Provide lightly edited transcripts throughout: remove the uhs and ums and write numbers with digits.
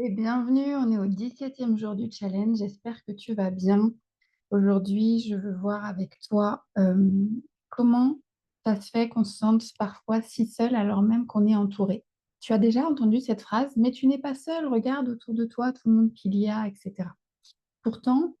Et bienvenue, on est au 17e jour du challenge. J'espère que tu vas bien. Aujourd'hui, je veux voir avec toi comment ça se fait qu'on se sente parfois si seul alors même qu'on est entouré. Tu as déjà entendu cette phrase, mais tu n'es pas seul, regarde autour de toi tout le monde qu'il y a, etc. Pourtant,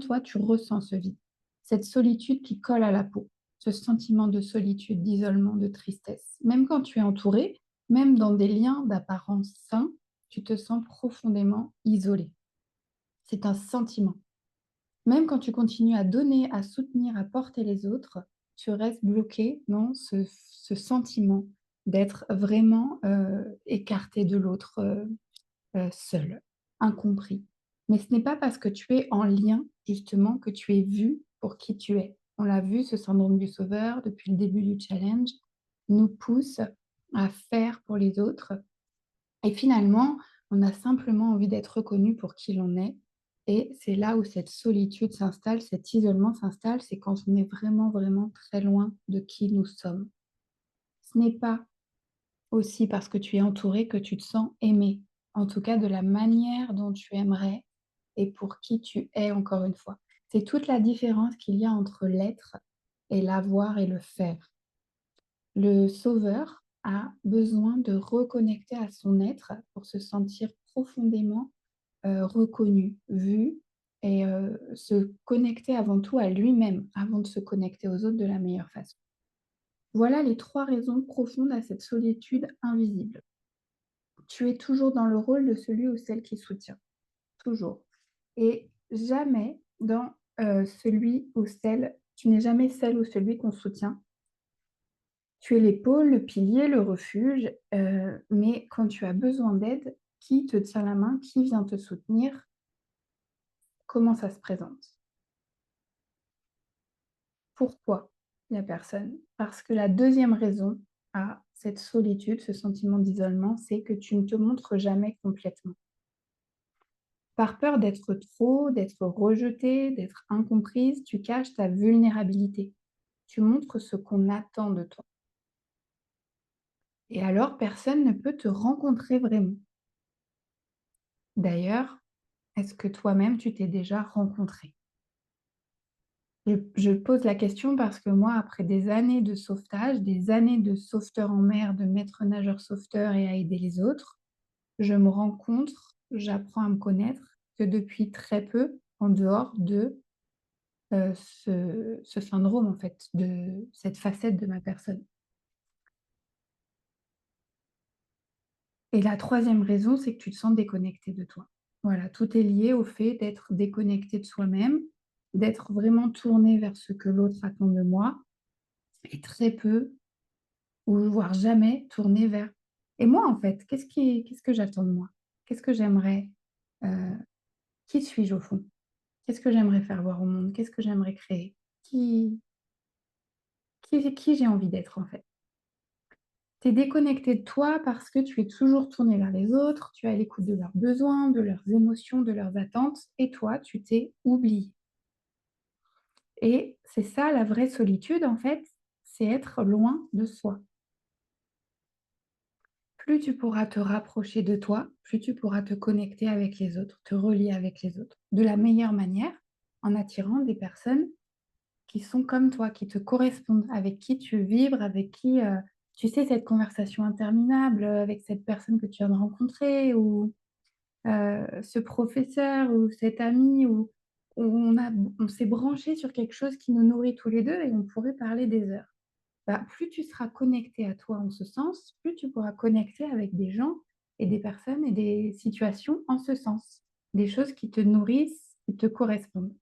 toi, tu ressens ce vide, cette solitude qui colle à la peau, ce sentiment de solitude, d'isolement, de tristesse. Même quand tu es entouré, même dans des liens d'apparence sains, tu te sens profondément isolé. C'est un sentiment. Même quand tu continues à donner, à soutenir, à porter les autres, tu restes bloqué dans ce sentiment d'être vraiment écarté de l'autre, seul, incompris. Mais ce n'est pas parce que tu es en lien, justement, que tu es vu pour qui tu es. On l'a vu, ce syndrome du sauveur, depuis le début du challenge, nous pousse à faire pour les autres. Et finalement, on a simplement envie d'être reconnu pour qui l'on est. Et c'est là où cette solitude s'installe, cet isolement s'installe, c'est quand on est vraiment, vraiment très loin de qui nous sommes. Ce n'est pas aussi parce que tu es entouré que tu te sens aimé, en tout cas de la manière dont tu aimerais et pour qui tu es encore une fois. C'est toute la différence qu'il y a entre l'être et l'avoir et le faire. Le sauveur a besoin de reconnecter à son être pour se sentir profondément reconnu, vu et se connecter avant tout à lui-même, avant de se connecter aux autres de la meilleure façon. Voilà les 3 raisons profondes à cette solitude invisible. Tu es toujours dans le rôle de celui ou celle qui soutient, toujours, et jamais dans, celui ou celle tu n'es jamais celle ou celui qu'on soutient. Tu es l'épaule, le pilier, le refuge, mais quand tu as besoin d'aide, qui te tient la main? Qui vient te soutenir? Comment ça se présente? Pourquoi il y a personne? Parce que la deuxième raison à cette solitude, ce sentiment d'isolement, c'est que tu ne te montres jamais complètement. Par peur d'être trop, d'être rejetée, d'être incomprise, tu caches ta vulnérabilité. Tu montres ce qu'on attend de toi. Et alors, personne ne peut te rencontrer vraiment. D'ailleurs, est-ce que toi-même, tu t'es déjà rencontré? Je pose la question parce que moi, après des années de sauvetage, des années de sauveteur en mer, de maître nageur sauveteur et à aider les autres, je me rends compte, j'apprends à me connaître que depuis très peu, en dehors de ce syndrome en fait, de cette facette de ma personne. Et la troisième raison, c'est que tu te sens déconnecté de toi. Voilà, tout est lié au fait d'être déconnecté de soi-même, d'être vraiment tourné vers ce que l'autre attend de moi et très peu ou voire jamais tourné vers: «Et moi en fait, qu'est-ce que j'attends de moi? Qu'est-ce que j'aimerais, heu, qui suis-je au fond? Qu'est-ce que j'aimerais faire voir au monde? Qu'est-ce que j'aimerais créer? Qui qui j'ai envie d'être en fait?» Tu es déconnecté de toi parce que tu es toujours tourné vers les autres, tu es à l'écoute de leurs besoins, de leurs émotions, de leurs attentes et toi, tu t'es oublié. Et c'est ça la vraie solitude en fait, c'est être loin de soi. Plus tu pourras te rapprocher de toi, plus tu pourras te connecter avec les autres, te relier avec les autres, de la meilleure manière, en attirant des personnes qui sont comme toi, qui te correspondent, avec qui tu vibres, avec qui, tu sais, cette conversation interminable, avec cette personne que tu viens de rencontrer ou, ce professeur ou cet ami où on s'est branché sur quelque chose qui nous nourrit tous les 2 et on pourrait parler des heures. Bah, plus tu seras connecté à toi en ce sens, plus tu pourras connecter avec des gens et des personnes et des situations en ce sens. Des choses qui te nourrissent, qui te correspondent.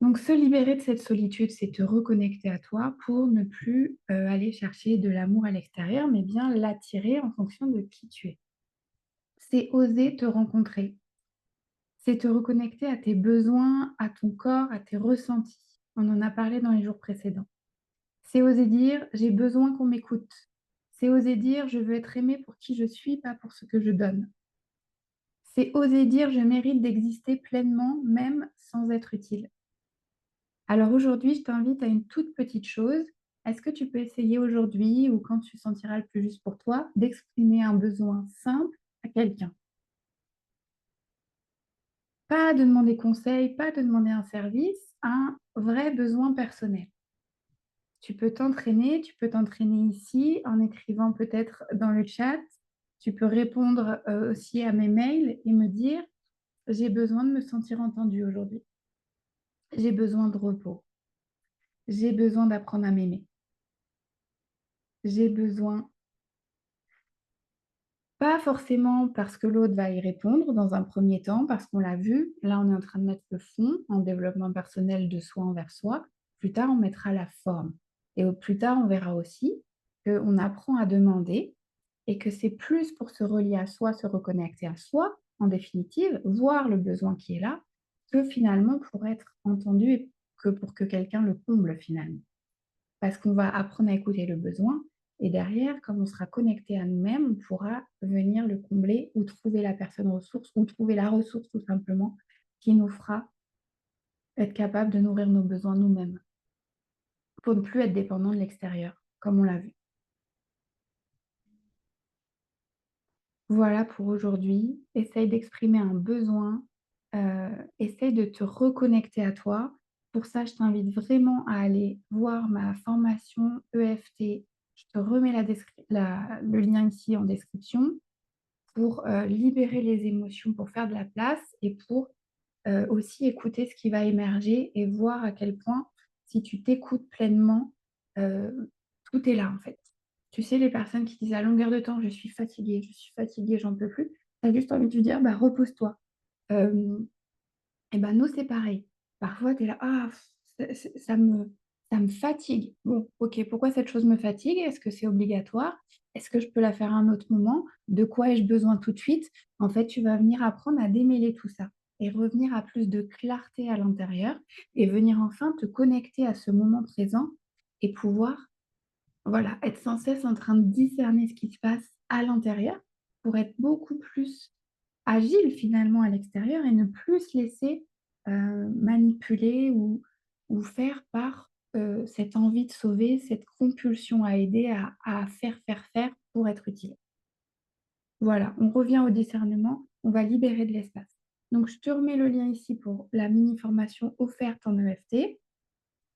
Donc se libérer de cette solitude, c'est te reconnecter à toi pour ne plus, aller chercher de l'amour à l'extérieur, mais bien l'attirer en fonction de qui tu es. C'est oser te rencontrer, c'est te reconnecter à tes besoins, à ton corps, à tes ressentis. On en a parlé dans les jours précédents. C'est oser dire: «J'ai besoin qu'on m'écoute». C'est oser dire: «Je veux être aimé pour qui je suis, pas pour ce que je donne». C'est oser dire: «Je mérite d'exister pleinement, même sans être utile». Alors aujourd'hui, je t'invite à une toute petite chose. Est-ce que tu peux essayer aujourd'hui ou quand tu sentiras le plus juste pour toi, d'exprimer un besoin simple quelqu'un. Pas de demander conseil, pas de demander un service, un vrai besoin personnel. Tu peux t'entraîner ici en écrivant peut-être dans le chat. Tu peux répondre aussi à mes mails et me dire, j'ai besoin de me sentir entendue aujourd'hui. J'ai besoin de repos. J'ai besoin d'apprendre à m'aimer. J'ai besoin, pas forcément parce que l'autre va y répondre dans un premier temps, parce qu'on l'a vu, là on est en train de mettre le fond en développement personnel de soi envers soi. Plus tard, on mettra la forme. Et plus tard, on verra aussi qu'on apprend à demander et que c'est plus pour se relier à soi, se reconnecter à soi, en définitive, voir le besoin qui est là, que finalement pour être entendu et que pour que quelqu'un le comble finalement. Parce qu'on va apprendre à écouter le besoin et derrière, comme on sera connecté à nous-mêmes, on pourra venir le combler ou trouver la personne ressource ou trouver la ressource tout simplement qui nous fera être capable de nourrir nos besoins nous-mêmes pour ne plus être dépendant de l'extérieur, comme on l'a vu. Voilà pour aujourd'hui. Essaye d'exprimer un besoin, essaye de te reconnecter à toi. Pour ça, je t'invite vraiment à aller voir ma formation EFT. Je te remets le lien ici en description pour libérer les émotions, pour faire de la place et pour aussi écouter ce qui va émerger et voir à quel point, si tu t'écoutes pleinement, tout est là, en fait. Tu sais, les personnes qui disent à longueur de temps: je suis fatiguée, j'en peux plus», tu as juste envie de lui dire: «Bah, repose-toi». Hem Et ben, nous, c'est pareil. Parfois, tu es là: «Ah, ça me fatigue». Bon, OK, pourquoi cette chose me fatigue? Est-ce que c'est obligatoire? Est-ce que je peux la faire à un autre moment? De quoi ai-je besoin tout de suite? En fait, tu vas venir apprendre à démêler tout ça et revenir à plus de clarté à l'intérieur et venir enfin te connecter à ce moment présent et pouvoir, voilà, être sans cesse en train de discerner ce qui se passe à l'intérieur pour être beaucoup plus agile finalement à l'extérieur et ne plus se laisser, manipuler ou faire par, cette envie de sauver, cette compulsion à aider, à faire pour être utile. Voilà, on revient au discernement, on va libérer de l'espace. Donc je te remets le lien ici pour la mini formation offerte en EFT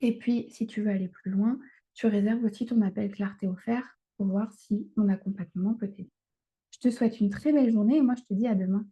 et puis si tu veux aller plus loin, tu réserves aussi ton appel clarté offert pour voir si mon accompagnement peut t'aider. Je te souhaite une très belle journée et moi je te dis à demain.